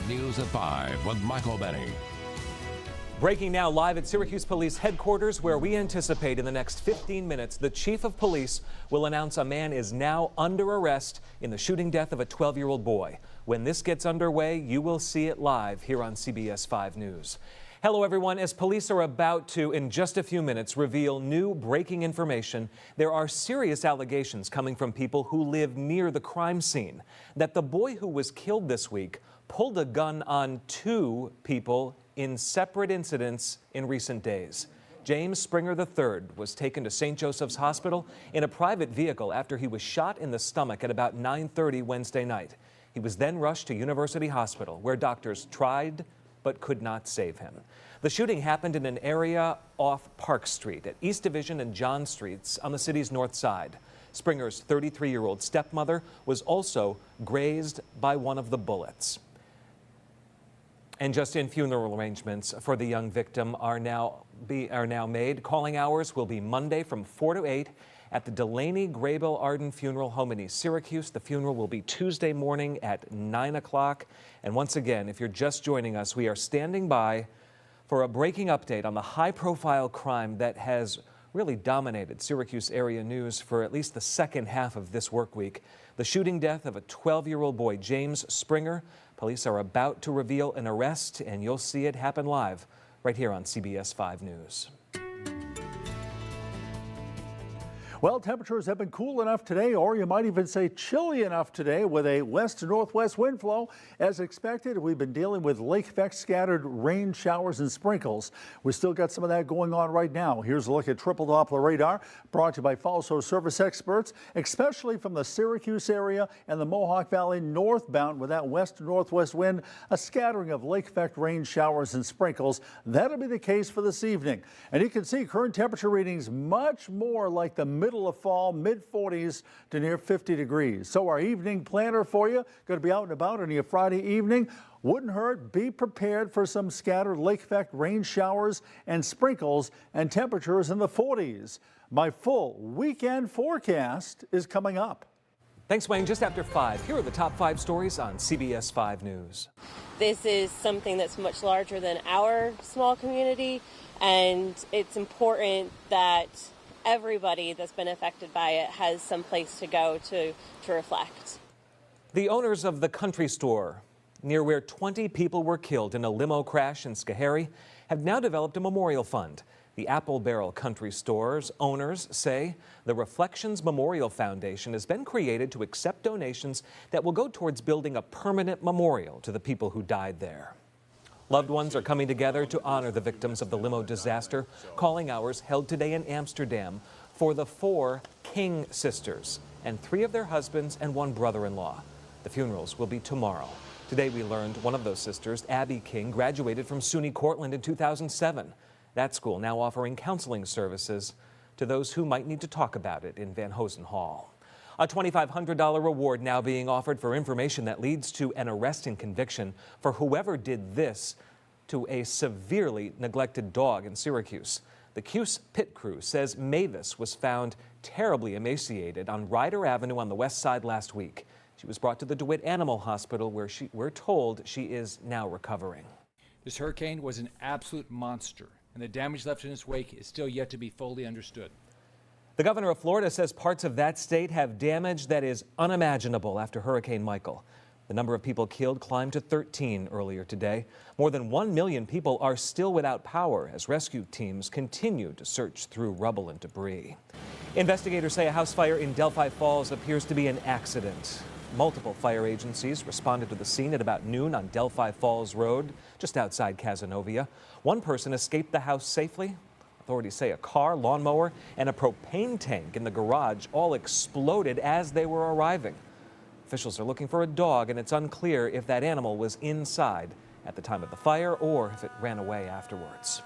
News at 5 with Michael Benny. Breaking now live at Syracuse Police Headquarters, where we anticipate in the next 15 minutes the chief of police will announce a man is now under arrest in the shooting death of a 12-year-old boy. When this gets underway, you will see it live here on CBS5 News. Hello, everyone. As police are about to, in just a few minutes, reveal new breaking information, there are serious allegations coming from people who live near the crime scene that the boy who was killed this week pulled a gun on two people in separate incidents in recent days. James Springer III was taken to St. Joseph's Hospital in a private vehicle after he was shot in the stomach at about 9:30 Wednesday night. He was then rushed to University Hospital, where doctors tried but could not save him. The shooting happened in an area off Park Street at East Division and John Streets on the city's north side. Springer's 33-year-old stepmother was also grazed by one of the bullets. And just in, funeral arrangements for the young victim are now made. Calling hours will be Monday from 4 to 8 at the Delaney Graybill Arden Funeral Home in East Syracuse. The funeral will be Tuesday morning at 9 o'clock. And once again, if you're just joining us, we are standing by for a breaking update on the high-profile crime that has really dominated Syracuse area news for at least the second half of this work week. The shooting death of a 12-year-old boy, James Springer. Police are about to reveal an arrest, and you'll see it happen live right here on CBS 5 News. Well, temperatures have been cool enough today, or you might even say chilly enough today, with a west to northwest wind flow. As expected, we've been dealing with lake effect scattered rain showers and sprinkles. We still got some of that going on right now. Here's a look at triple Doppler radar brought to you by Falso Service Experts, especially from the Syracuse area and the Mohawk Valley northbound with that west to northwest wind, a scattering of lake effect rain showers and sprinkles. That'll be the case for this evening. And you can see current temperature readings much more like the middle of fall, mid-40s to near 50 degrees. So our evening planner for you, going to be out and about on your Friday evening. Wouldn't hurt. Be prepared for some scattered lake effect rain showers and sprinkles and temperatures in the 40s. My full weekend forecast is coming up. Thanks, Wayne. Just after 5, here are the top 5 stories on CBS 5 News. This is something that's much larger than our small community, and it's important that everybody that's been affected by it has some place to go to reflect. The owners of the country store near where 20 people were killed in a limo crash in Schoharie have now developed a memorial fund. The Apple Barrel Country Store's owners say the Reflections Memorial Foundation has been created to accept donations that will go towards building a permanent memorial to the people who died there. Loved ones are coming together to honor the victims of the limo disaster. Calling hours held today in Amsterdam for the 4 King sisters and 3 of their husbands and 1 brother-in-law. The funerals will be tomorrow. Today we learned one of those sisters, Abby King, graduated from SUNY Cortland in 2007. That school now offering counseling services to those who might need to talk about it in Van Hosen Hall. A $2,500 reward now being offered for information that leads to an arrest and conviction for whoever did this to a severely neglected dog in Syracuse. The Cuse Pit Crew says Mavis was found terribly emaciated on Ryder Avenue on the west side last week. She was brought to the DeWitt Animal Hospital, where we're told she is now recovering. This hurricane was an absolute monster, and the damage left in its wake is still yet to be fully understood. The governor of Florida says parts of that state have damage that is unimaginable after Hurricane Michael. The number of people killed climbed to 13 earlier today. More than 1 million people are still without power as rescue teams continue to search through rubble and debris. Investigators say a house fire in Delphi Falls appears to be an accident. Multiple fire agencies responded to the scene at about noon on Delphi Falls Road, just outside Cazenovia. One person escaped the house safely. Authorities say a car, lawnmower, and a propane tank in the garage all exploded as they were arriving. Officials are looking for a dog, and it's unclear if that animal was inside at the time of the fire or if it ran away afterwards.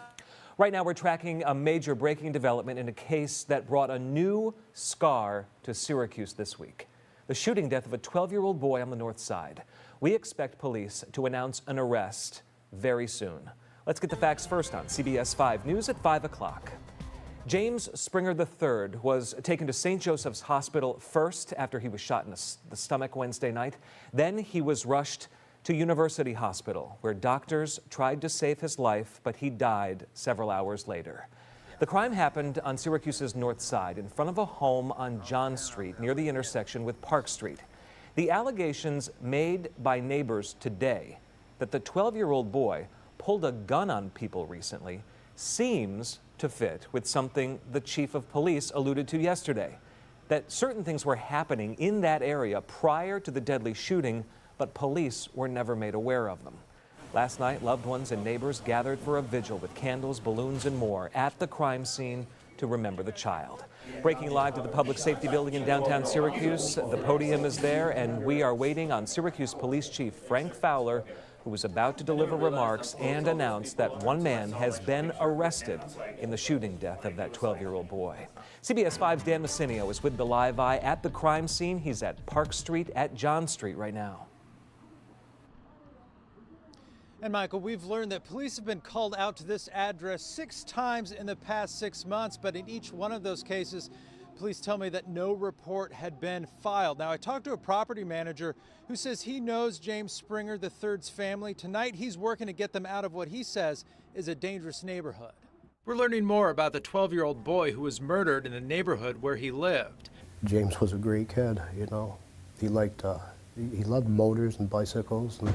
Right now, we're tracking a major breaking development in a case that brought a new scar to Syracuse this week. The shooting death of a 12-year-old boy on the north side. We expect police to announce an arrest very soon. Let's get the facts first on CBS 5 News at 5 o'clock. James Springer III was taken to St. Joseph's Hospital first after he was shot in the stomach Wednesday night. Then he was rushed to University Hospital, where doctors tried to save his life, but he died several hours later. The crime happened on Syracuse's north side in front of a home on John Street near the intersection with Park Street. The allegations made by neighbors today that the 12-year-old boy pulled a gun on people recently seems to fit with something the chief of police alluded to yesterday, that certain things were happening in that area prior to the deadly shooting, but police were never made aware of them. Last night, loved ones and neighbors gathered for a vigil with candles, balloons, and more at the crime scene to remember the child. Breaking live to the Public Safety Building in downtown Syracuse, the podium is there, and we are waiting on Syracuse Police Chief Frank Fowler, who was about to deliver remarks and announce that one man has been arrested in the shooting death of that 12-year-old boy. CBS5's Dan Messinio is with the Live Eye at the crime scene. He's at Park Street at John Street right now. And Michael, we've learned that police have been called out to this address 6 times in the past 6 months, but in each one of those cases, police tell me that no report had been filed. Now, I talked to a property manager who says he knows James Springer III's family. Tonight, he's working to get them out of what he says is a dangerous neighborhood. We're learning more about the 12-year-old boy who was murdered in the neighborhood where he lived. James was a great kid, you know. He loved motors and bicycles, and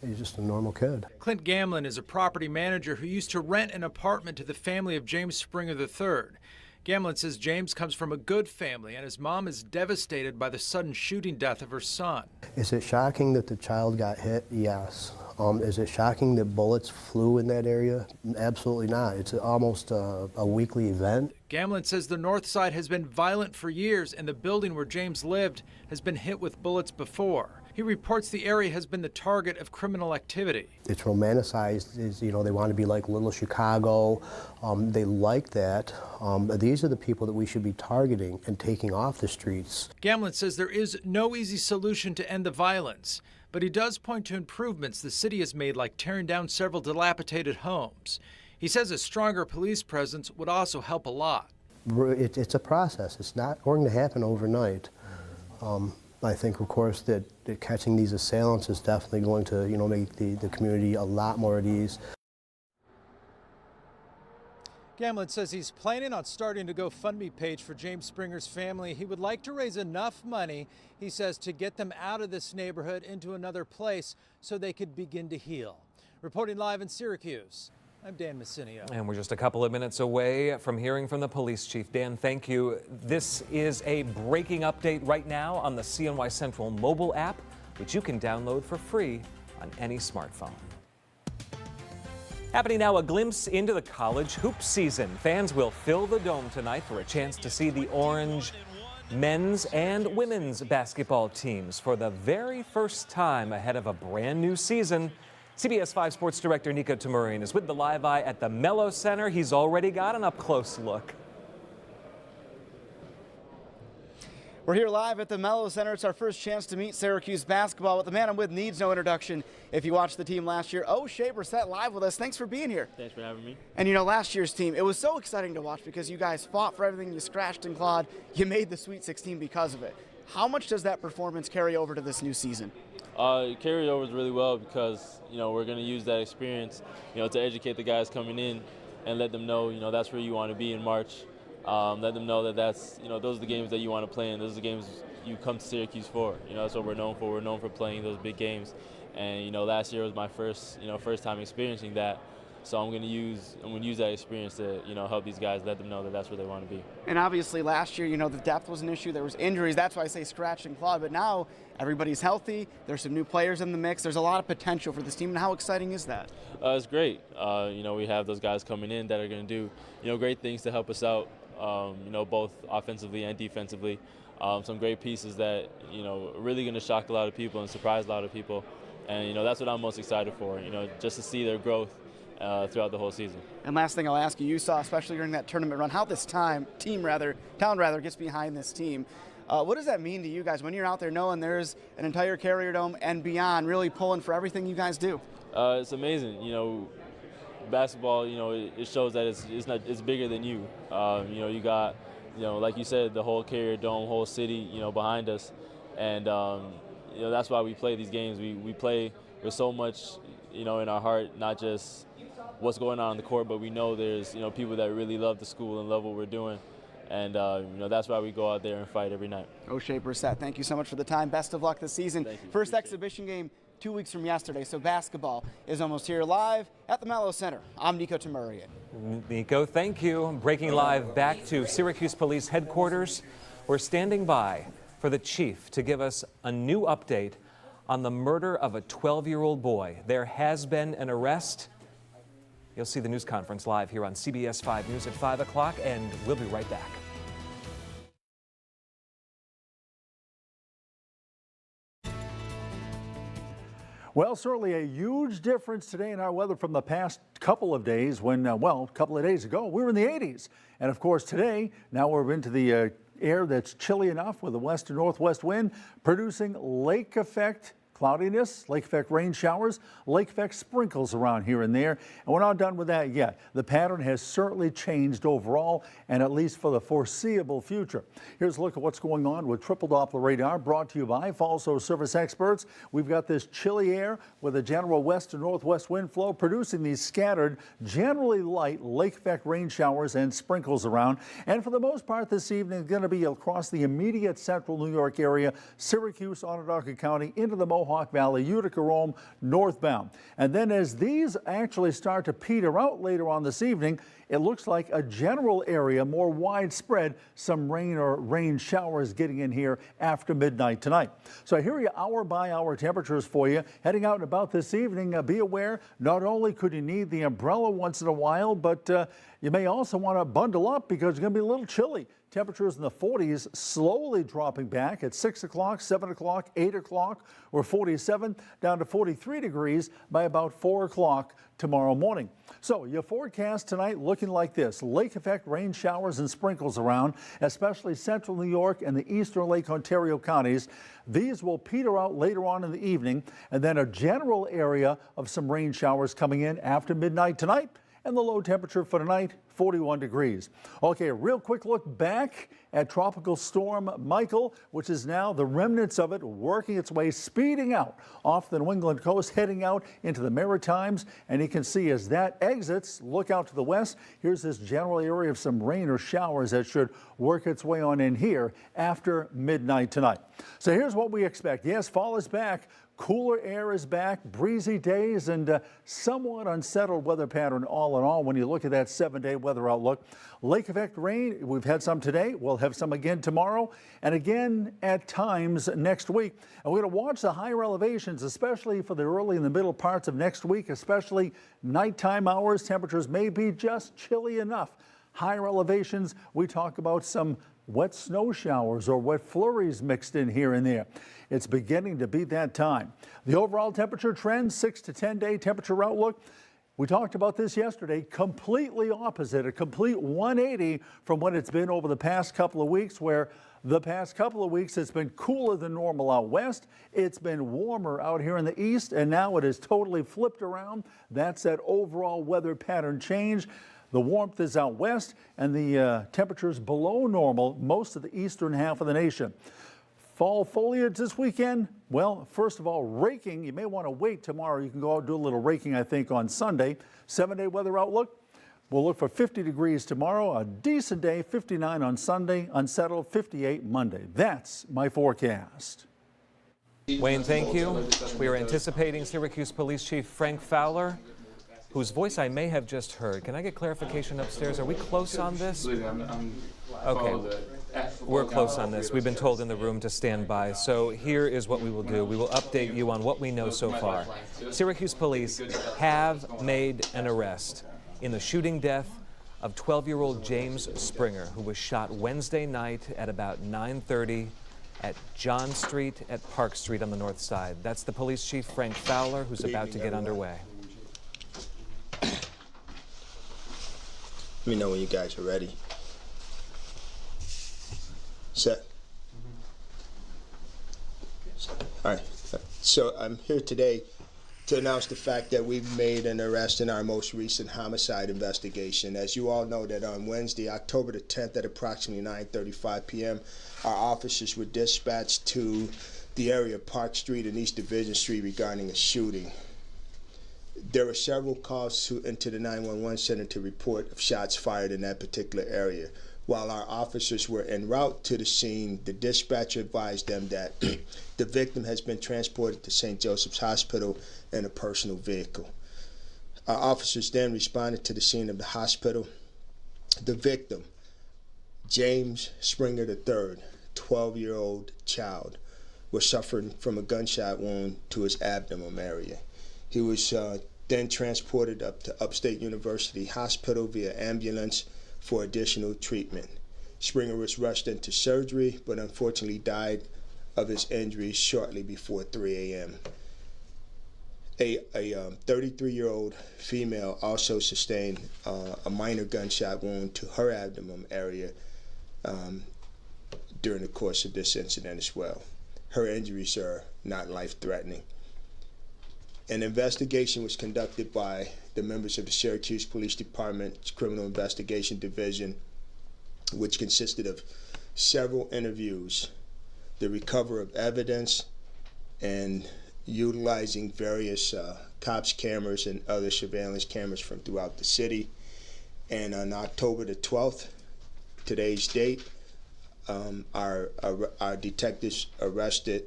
he's just a normal kid. Clint Gamlin is a property manager who used to rent an apartment to the family of James Springer III. Gamlin says James comes from a good family and his mom is devastated by the sudden shooting death of her son. Is it shocking that the child got hit? Yes. Is it shocking that bullets flew in that area? Absolutely not. It's almost a weekly event. Gamlin says the north side has been violent for years and the building where James lived has been hit with bullets before. He reports the area has been the target of criminal activity. It's romanticized, you know, they want to be like Little Chicago. They like that. These are the people that we should be targeting and taking off the streets. Gamlin says there is no easy solution to end the violence, but he does point to improvements the city has made, like tearing down several dilapidated homes. He says a stronger police presence would also help a lot. It's a process. It's not going to happen overnight. I think, of course, that catching these assailants is definitely going to, you know, make the community a lot more at ease. Gamlin says he's planning on starting a GoFundMe page for James Springer's family. He would like to raise enough money, he says, to get them out of this neighborhood into another place so they could begin to heal. Reporting live in Syracuse, I'm Dan Messinio. And we're just a couple of minutes away from hearing from the police chief. Dan, thank you. This is a breaking update right now on the CNY Central mobile app, which you can download for free on any smartphone. Happening now, a glimpse into the college hoop season. Fans will fill the dome tonight for a chance to see the Orange men's and women's basketball teams for the very first time ahead of a brand new season. CBS5 Sports Director Nico Tamurian is with the Live Eye at the Mello Center. He's already got an up-close look. We're here live at the Mello Center. It's our first chance to meet Syracuse basketball, but the man I'm with needs no introduction. If you watched the team last year, O'Shea Brissett live with us. Thanks for being here. Thanks for having me. And you know, last year's team, it was so exciting to watch because you guys fought for everything. You scratched and clawed. You made the Sweet 16 because of it. How much does that performance carry over to this new season? It carried over really well because, you know, we're going to use that experience, you know, to educate the guys coming in and let them know, you know, that's where you want to be in March. Let them know that that's, you know, those are the games that you want to play in. Those are the games you come to Syracuse for. You know, that's what we're known for. We're known for playing those big games. And, you know, last year was my first time experiencing that. So I'm going to use that experience to, you know, help these guys, let them know that that's where they want to be. And obviously last year, you know, the depth was an issue. There was injuries. That's why I say scratch and claw. But now everybody's healthy. There's some new players in the mix. There's a lot of potential for this team. And how exciting is that? It's great. You know, we have those guys coming in that are going to do, you know, great things to help us out, you know, both offensively and defensively. Some great pieces that, you know, are really going to shock a lot of people and surprise a lot of people. And, you know, that's what I'm most excited for, you know, just to see their growth throughout the whole season. And last thing I'll ask you, you saw, especially during that tournament run, how this town gets behind this team. What does that mean to you guys when you're out there knowing there's an entire Carrier Dome and beyond really pulling for everything you guys do? It's amazing. You know, basketball, you know, it shows that it's bigger than you. You know, you got, you know, like you said, the whole Carrier Dome, whole city, you know, behind us. And, that's why we play these games. We play with so much, in our heart, not just what's going on the court, but we know there's, people that really love the school and love what we're doing. And, that's why we go out there and fight every night. O'Shea Brissett, thank you so much for the time. Best of luck this season. First exhibition game 2 weeks from yesterday, so basketball is almost here. Live at the Mello Center, I'm Nico Tamurian. Nico, thank you. Breaking live back to Syracuse Police Headquarters. We're standing by for the chief to give us a new update on the murder of a 12-year-old boy. There has been an arrest. You'll see the news conference live here on CBS 5 News at 5 o'clock, and we'll be right back. Well, certainly a huge difference today in our weather from the past couple of days when, a couple of days ago, we were in the 80s. And of course, today, now we're into the air that's chilly enough with a west to northwest wind, producing lake effect cloudiness, lake effect rain showers, lake effect sprinkles around here and there. And we're not done with that yet. The pattern has certainly changed overall, and at least for the foreseeable future. Here's a look at what's going on with triple Doppler radar, brought to you by Falso Service Experts. We've got this chilly air with a general west to northwest wind flow producing these scattered, generally light lake effect rain showers and sprinkles around. And for the most part this evening, it's going to be across the immediate central New York area, Syracuse, Onondaga County, into the Mohawk Valley, Utica, Rome, northbound. And then as these actually start to peter out later on this evening, it looks like a general area, more widespread, some rain or rain showers getting in here after midnight tonight. So here are your hour by hour temperatures for you. Heading out and about this evening, be aware, not only could you need the umbrella once in a while, but you may also want to bundle up because it's going to be a little chilly. Temperatures in the 40s, slowly dropping back at 6 o'clock, 7 o'clock, 8 o'clock. We're 47 down to 43 degrees by about 4 o'clock tomorrow morning. So your forecast tonight looking like this. Lake effect rain showers and sprinkles around, especially central New York and the eastern Lake Ontario counties. These will peter out later on in the evening, and then a general area of some rain showers coming in after midnight tonight. And the low temperature for tonight, 41 degrees. Okay, a real quick look back at Tropical Storm Michael, which is now the remnants of it working its way, speeding out off the New England coast, heading out into the Maritimes. And you can see as that exits, look out to the west. Here's this general area of some rain or showers that should work its way on in here after midnight tonight. So here's what we expect. Yes, fall is back. Cooler air is back, breezy days, and somewhat unsettled weather pattern all in all when you look at that 7-day weather outlook. Lake effect rain, we've had some today. We'll have some again tomorrow and again at times next week. And we're going to watch the higher elevations, especially for the early and the middle parts of next week, especially nighttime hours. Temperatures may be just chilly enough. Higher elevations, we talk about some wet snow showers or wet flurries mixed in here and there. It's beginning to be that time. The overall temperature trend, 6 to 10 day temperature outlook. We talked about this yesterday, completely opposite, a complete 180 from what it's been over the past couple of weeks, where the past couple of weeks it's been cooler than normal out west. It's been warmer out here in the east, and now it is totally flipped around. That's that overall weather pattern change. The warmth is out west, and the temperatures below normal most of the eastern half of the nation. Fall foliage this weekend, well, first of all, raking. You may want to wait tomorrow. You can go out and do a little raking, I think, on Sunday. 7-day weather outlook. We'll look for 50 degrees tomorrow, a decent day, 59 on Sunday, unsettled, 58 Monday. That's my forecast. Wayne, thank you. We are anticipating Syracuse Police Chief Frank Fowler, whose voice I may have just heard. Can I get clarification upstairs? Are we close on this? Okay, we're close on this. We've been told in the room to stand by. So here is what we will do. We will update you on what we know so far. Syracuse police have made an arrest in the shooting death of 12-year-old James Springer, who was shot Wednesday night at about 9:30 at John Street at Park Street on the north side. That's the police chief, Frank Fowler, who's about to get underway. Let me know when you guys are ready. Set. All right. So I'm here today to announce the fact that we've made an arrest in our most recent homicide investigation. As you all know, that on Wednesday, October the 10th at approximately 9:35 p.m., our officers were dispatched to the area of Park Street and East Division Street regarding a shooting. There were several calls into the 911 center to report of shots fired in that particular area. While our officers were en route to the scene, the dispatcher advised them that the victim has been transported to St. Joseph's Hospital in a personal vehicle. Our officers then responded to the scene of the hospital. The victim, James Springer III, 12-year-old child, was suffering from a gunshot wound to his abdomen area. He was then transported up to Upstate University Hospital via ambulance for additional treatment. Springer was rushed into surgery, but unfortunately died of his injuries shortly before 3 a.m. A 33-year-old female also sustained a minor gunshot wound to her abdomen area during the course of this incident as well. Her injuries are not life-threatening. An investigation was conducted by the members of the Syracuse Police Department's Criminal Investigation Division, which consisted of several interviews, the recovery of evidence, and utilizing various cops cameras and other surveillance cameras from throughout the city. And on October the 12th, today's date, our detectives arrested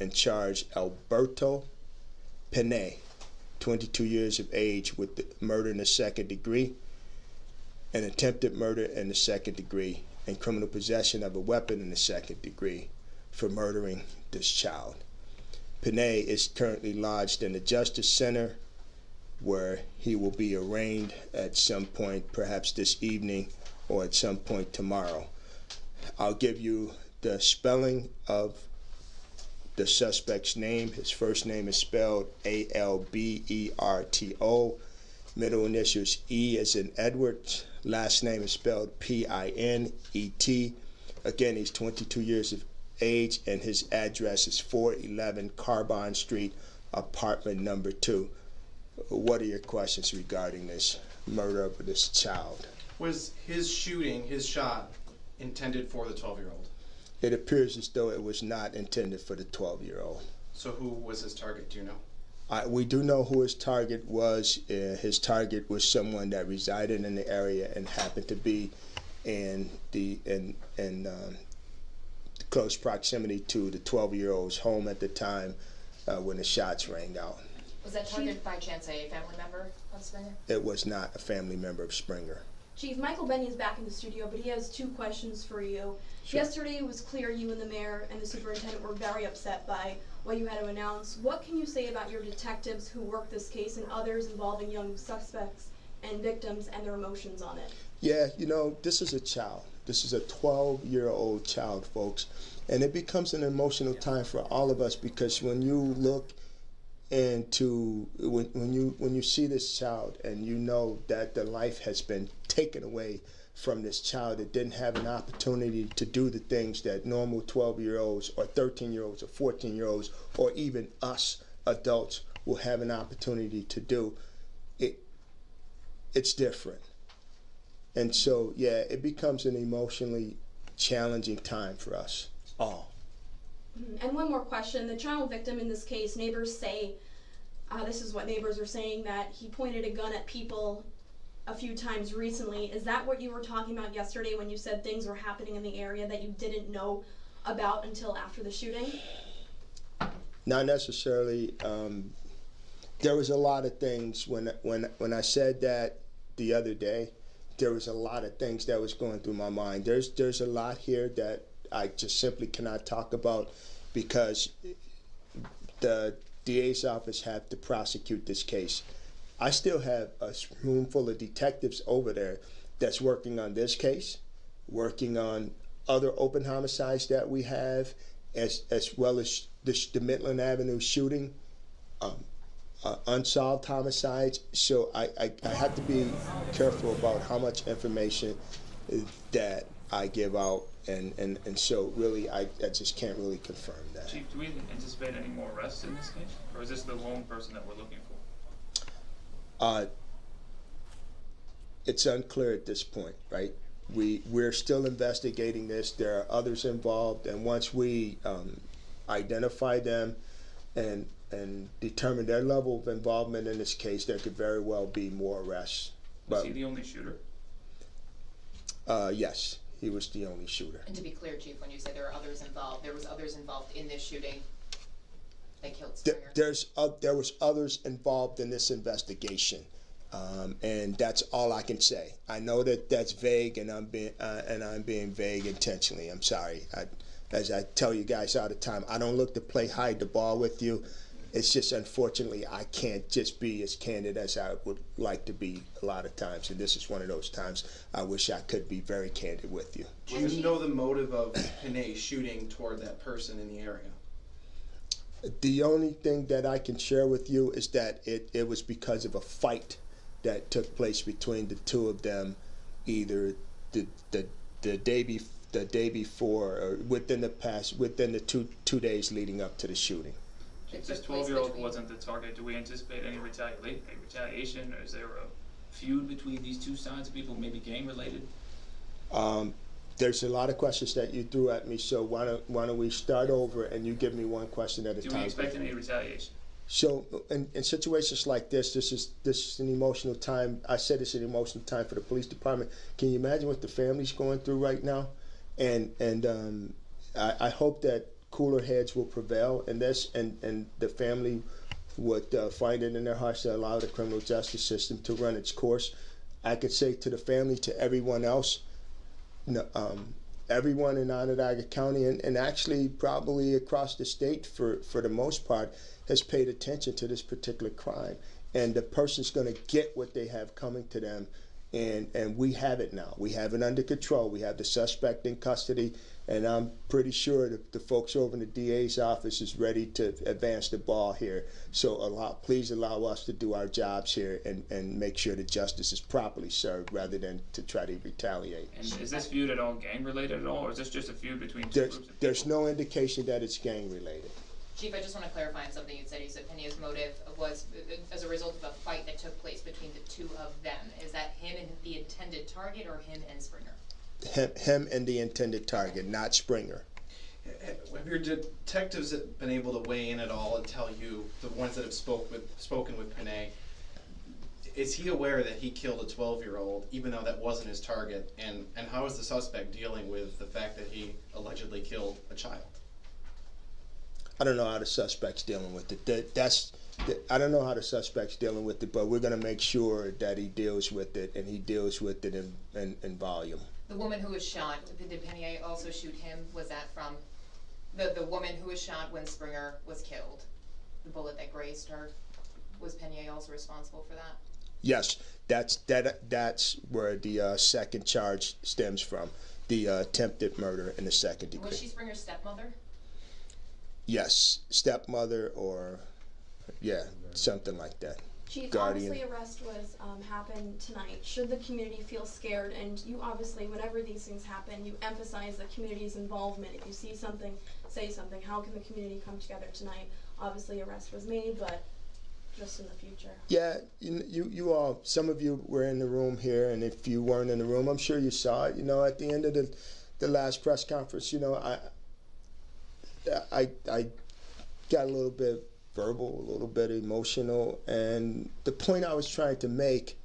and charged Alberto Pinay, 22 years of age, with the murder in the second degree, an attempted murder in the second degree, and criminal possession of a weapon in the second degree for murdering this child. Pinay is currently lodged in the Justice Center, where he will be arraigned at some point, perhaps this evening or at some point tomorrow. I'll give you the spelling of the suspect's name. His first name is spelled Alberto. Middle initials E as in Edwards. Last name is spelled Pinet. Again, he's 22 years of age, and his address is 411 Carbon Street, apartment number 2. What are your questions regarding this murder of this child? Was his shooting, his shot, intended for the 12-year-old? It appears as though it was not intended for the 12-year-old. So who was his target, do you know? We do know who his target was. His target was someone that resided in the area and happened to be in close proximity to the 12-year-old's home at the time when the shots rang out. Was that target by chance a family member of Springer? It was not a family member of Springer. Chief, Michael Benny is back in the studio, but he has 2 questions for you. Sure. Yesterday it was clear you and the mayor and the superintendent were very upset by what you had to announce. What can you say about your detectives who worked this case and others involving young suspects and victims and their emotions on it? Yeah, you know, this is a child. This is a 12-year-old child, folks. And it becomes an emotional time for all of us, because when you look into, when you see this child and you know that the life has been taken away from this child that didn't have an opportunity to do the things that normal 12-year-olds or 13-year-olds or 14-year-olds or even us adults will have an opportunity to do, it's different. And so, yeah, it becomes an emotionally challenging time for us all. And one more question. The child victim in this case, neighbors say, this is what neighbors are saying, that he pointed a gun at people a few times recently. Is that what you were talking about yesterday when you said things were happening in the area that you didn't know about until after the shooting? Not necessarily. There was a lot of things when I said that the other day. There was a lot of things that was going through my mind. There's a lot here that I just simply cannot talk about, because the DA's office had to prosecute this case. I still have a room full of detectives over there that's working on this case, working on other open homicides that we have, as well as the Midland Avenue shooting, unsolved homicides. So I have to be careful about how much information that I give out, and so really I just can't really confirm that. Chief, do we anticipate any more arrests in this case, or is this the lone person that we're looking for? It's unclear at this point, right? We're still investigating this. There are others involved, and once we identify them and determine their level of involvement in this case, there could very well be more arrests. Was he the only shooter? Yes, he was the only shooter. And to be clear, Chief, when you say there are others involved, there was others involved in this shooting that killed Springer? There was others involved in this investigation. And that's all I can say. I know that that's vague, and I'm being vague intentionally. I'm sorry. As I tell you guys all the time, I don't look to play hide the ball with you. It's just, unfortunately, I can't just be as candid as I would like to be a lot of times, and this is one of those times I wish I could be very candid with you. Do you know the motive of Panay shooting toward that person in the area? The only thing that I can share with you is that it was because of a fight that took place between the two of them, either the day before or within the two days leading up to the shooting. If this 12-year-old wasn't the target, do we anticipate any retaliation, or is there a feud between these two sides of people, maybe gang related? There's a lot of questions that you threw at me, so why don't we start over and you give me one question at a time. Do we expect any retaliation? So in situations like this is an emotional time. I said it's an emotional time for the police department. Can you imagine what the family's going through right now? And I hope that cooler heads will prevail in this, and the family would find it in their hearts to allow the criminal justice system to run its course. I could say to the family, to everyone else, everyone in Onondaga County, and actually probably across the state for the most part, has paid attention to this particular crime. And the person's going to get what they have coming to them. And we have it now. We have it under control. We have the suspect in custody, and I'm pretty sure that the folks over in the DA's office is ready to advance the ball here. So please allow us to do our jobs here and make sure that justice is properly served rather than to try to retaliate. And is this feud at all gang related at all, or is this just a feud between two groups of people? There's no indication that it's gang related. Chief, I just want to clarify on something you said. You said Pena's motive was as a result of a fight that took place between the two of them. Is that him and the intended target, or him and Springer? Him and the intended target, not Springer. Have your detectives been able to weigh in at all and tell you, the ones that have spoken with Panay, is he aware that he killed a 12-year-old, even though that wasn't his target? And how is the suspect dealing with the fact that he allegedly killed a child? I don't know how the suspect's dealing with it. I don't know how the suspect's dealing with it, but we're going to make sure that he deals with it, and he deals with it in volume. The woman who was shot, did Panay also shoot him? Was that from the woman who was shot when Springer was killed? The bullet that grazed her? Was Panay also responsible for that? Yes, that's where the second charge stems from, the attempted murder in the second degree. Was she Springer's stepmother? Yes, stepmother or, something like that. Chief, Guardian. obviously arrest was happened tonight. Should the community feel scared? And you obviously, whenever these things happen, you emphasize the community's involvement. If you see something, say something. How can the community come together tonight? Obviously arrest was made, but just in the future. Yeah, you all, some of you were in the room here, and if you weren't in the room, I'm sure you saw it. At the end of the last press conference, I got a little bit verbal, a little bit emotional, and the point I was trying to make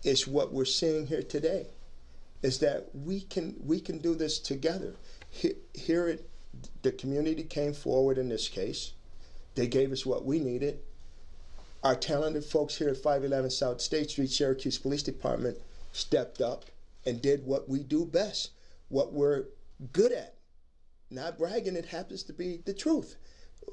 is what we're seeing here today, is that we can do this together. Here, the community came forward in this case. They gave us what we needed. Our talented folks here at 511 South State Street, Syracuse Police Department, stepped up and did what we do best, what we're good at. Not bragging, it happens to be the truth.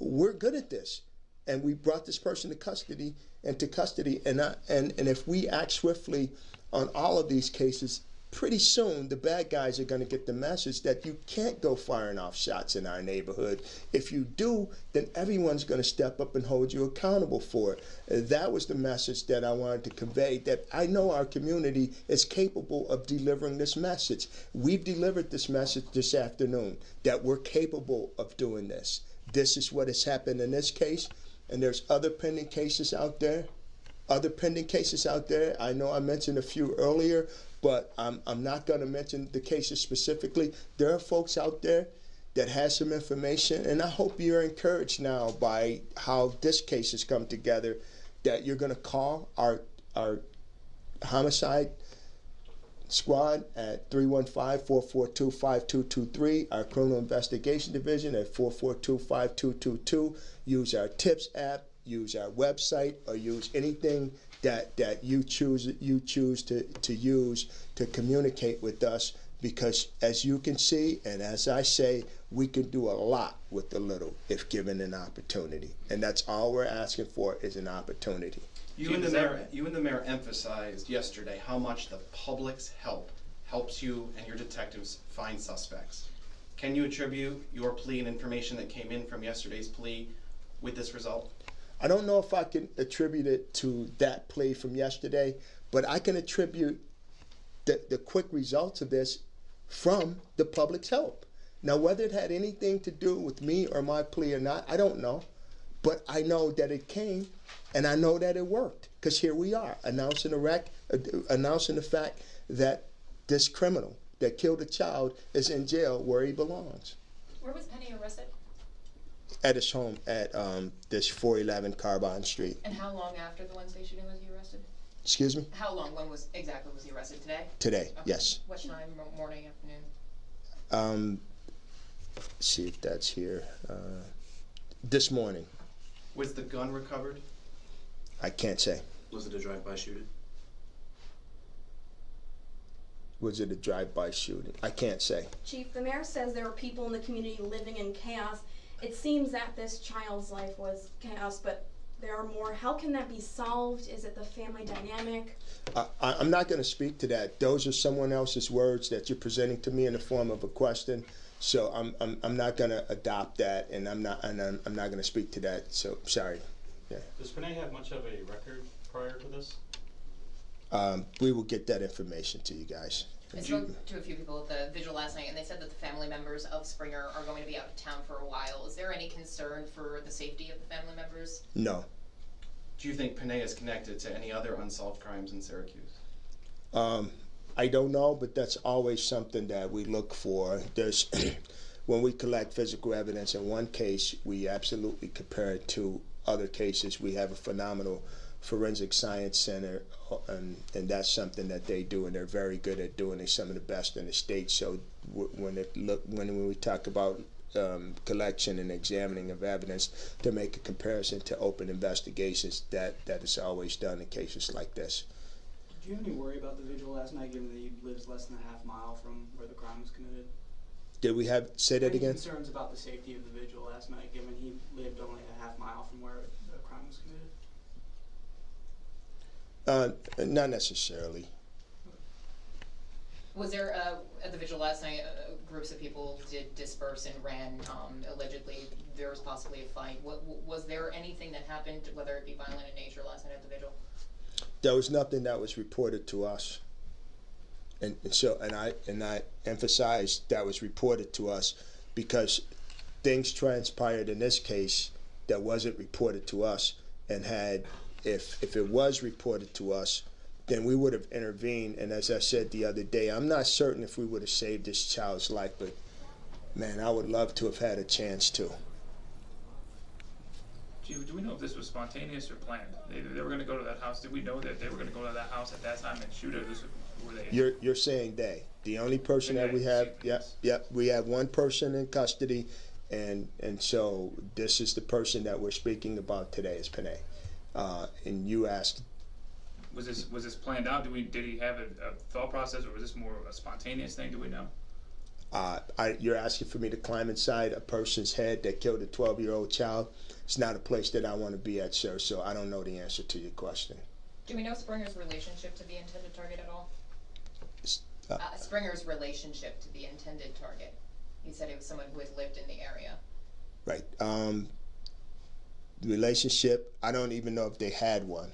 We're good at this, and we brought this person to custody, and if we act swiftly on all of these cases, pretty soon the bad guys are going to get the message that you can't go firing off shots in our neighborhood. If you do, then everyone's going to step up and hold you accountable for it. That was the message that I wanted to convey, that I know our community is capable of delivering this message. We've delivered this message this afternoon, that we're capable of doing this. This is what has happened in this case, and there's other pending cases out there. I know I mentioned a few earlier. but I'm not going to mention the cases specifically. There are folks out there that has some information, and I hope you're encouraged now by how this case has come together, that you're going to call our homicide squad at 315-442-5223, our criminal investigation division at 442-5222. Use our tips app, use our website, or use anything that you choose to use to communicate with us, because as you can see, and as I say, we can do a lot with a little if given an opportunity, and that's all we're asking for is an opportunity. You and the mayor emphasized yesterday how much the public's help helps you and your detectives find suspects. Can you attribute your plea and information that came in from yesterday's plea with this result? I don't know if I can attribute it to that plea from yesterday, but I can attribute the quick results of this from the public's help. Now, whether it had anything to do with me or my plea or not, I don't know. But I know that it came, and I know that it worked, because here we are announcing the fact that this criminal that killed a child is in jail where he belongs. Where was Penny arrested? At his home at this 411 Carbon Street. And how long after the Wednesday shooting was he arrested? Excuse me? How long? When exactly was he arrested? Today? Today, okay. Yes. What time? Morning, afternoon? Let's see if that's here. This morning. Was the gun recovered? I can't say. Was it a drive-by shooting? Was it a drive-by shooting? I can't say. Chief, the mayor says there are people in the community living in chaos. It seems that this child's life was chaos, but there are more. How can that be solved? Is it the family dynamic? I'm not going to speak to that. Those are someone else's words that you're presenting to me in the form of a question. So I'm not going to adopt that, and I'm not going to speak to that. So sorry. Yeah. Does Penny have much of a record prior to this? We will get that information to you guys. I spoke to a few people at the vigil last night, and they said that the family members of Springer are going to be out of town for a while. Is there any concern for the safety of the family members? No. Do you think Penny is connected to any other unsolved crimes in Syracuse? I don't know, but that's always something that we look for. There's when we collect physical evidence in one case, we absolutely compare it to other cases. We have a phenomenal forensic science center, and that's something that they do, and they're very good at doing. They're some of the best in the state. So when we talk about collection and examining of evidence to make a comparison to open investigations, that is always done in cases like this. Do you have any worry about the vigil last night, given that he lives less than a half mile from where the crime was committed? Did we say that again? Any concerns about the safety of the vigil last night, given he lived only a half mile from where the crime was committed? Not necessarily. Was there, at the vigil last night, groups of people did disperse and ran, allegedly there was possibly a fight. Was there anything that happened, whether it be violent in nature, last night at the vigil? There was nothing that was reported to us. And I emphasized that was reported to us because things transpired in this case that wasn't reported to us, and if it was reported to us, then we would have intervened. And as I said the other day, I'm not certain if we would have saved this child's life, but man, I would love to have had a chance to. Chief, do we know if this was spontaneous or planned? They were going to go to that house. Did we know that they were going to go to that house at that time and shoot, or were they? You're saying they. The only person that we have, we have one person in custody, and so this is the person that we're speaking about today is Penay. And you asked. Was this planned out? Did he have a thought process, or was this more a spontaneous thing? Do we know? You're asking for me to climb inside a person's head that killed a 12-year-old child. It's not a place that I want to be at, sir, so I don't know the answer to your question. Do we know Springer's relationship to the intended target at all? Springer's relationship to the intended target. He said it was someone who had lived in the area. Right. Relationship, I don't even know if they had one.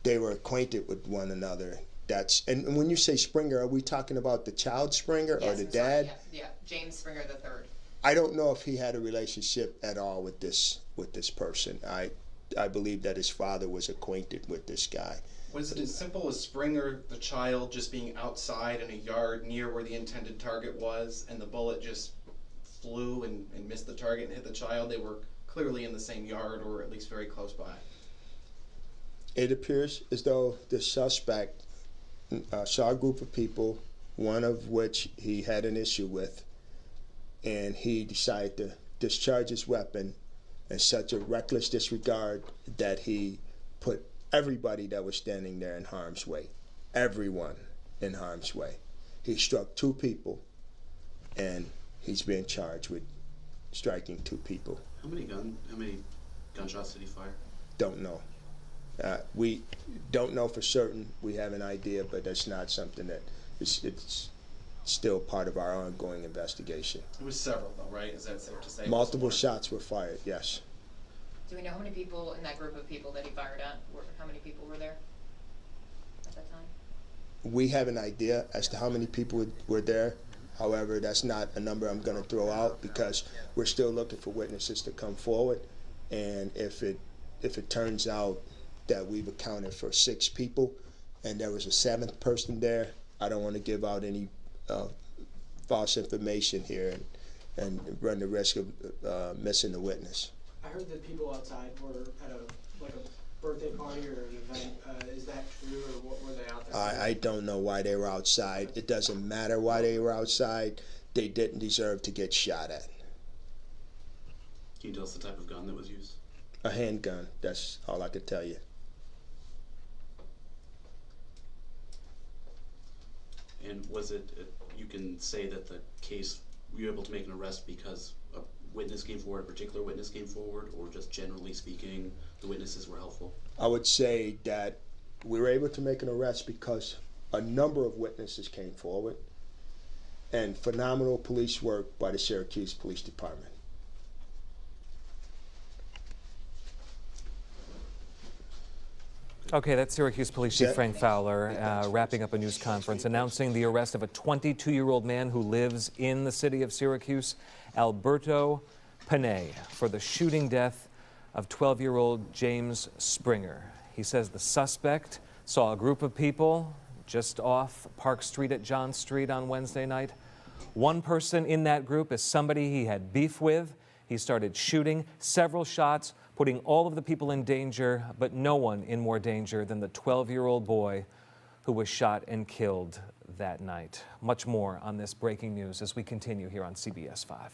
They were acquainted with one another. And when you say Springer, are we talking about the child Springer or the dad? Sorry, yeah, James Springer III. I don't know if he had a relationship at all with this person. I believe that his father was acquainted with this guy. Was it as simple as Springer, the child, just being outside in a yard near where the intended target was, and the bullet just flew and missed the target and hit the child? They were clearly in the same yard, or at least very close by. It appears as though the suspect saw a group of people, one of which he had an issue with, and he decided to discharge his weapon in such a reckless disregard that he put everybody that was standing there in harm's way. Everyone in harm's way. He struck 2 people, and he's being charged with striking 2 people. How many gunshots did he fire? Don't know. We don't know for certain. We have an idea, but that's not something that it's still part of our ongoing investigation. It was several, though, right? Is that safe to say? Multiple shots were fired, yes. Do we know how many people in that group of people that he fired at, how many people were there at that time? We have an idea as to how many people were there. However, that's not a number I'm going to throw out because we're still looking for witnesses to come forward. And if it turns out that we've accounted for 6 people and there was a 7th person there, I don't want to give out any false information here and run the risk of missing the witness. I heard that people outside were at a birthday party or an event. Is that true, or what were they out there? I don't know why they were outside. It doesn't matter why they were outside. They didn't deserve to get shot at. Can you tell us the type of gun that was used? A handgun. That's all I could tell you. And was it, you can say that the case, were you able to make an arrest because a witness came forward, a particular witness came forward, or just generally speaking, the witnesses were helpful? I would say that we were able to make an arrest because a number of witnesses came forward and phenomenal police work by the Syracuse Police Department. Okay, that's Syracuse Police Chief Frank Fowler wrapping up a news conference announcing the arrest of a 22-year-old man who lives in the city of Syracuse, Alberto Panay, for the shooting death of 12-year-old James Springer. He says the suspect saw a group of people just off Park Street at John Street on Wednesday night. One person in that group is somebody he had beef with. He started shooting several shots, putting all of the people in danger, but no one in more danger than the 12-year-old boy who was shot and killed that night. Much more on this breaking news as we continue here on CBS 5.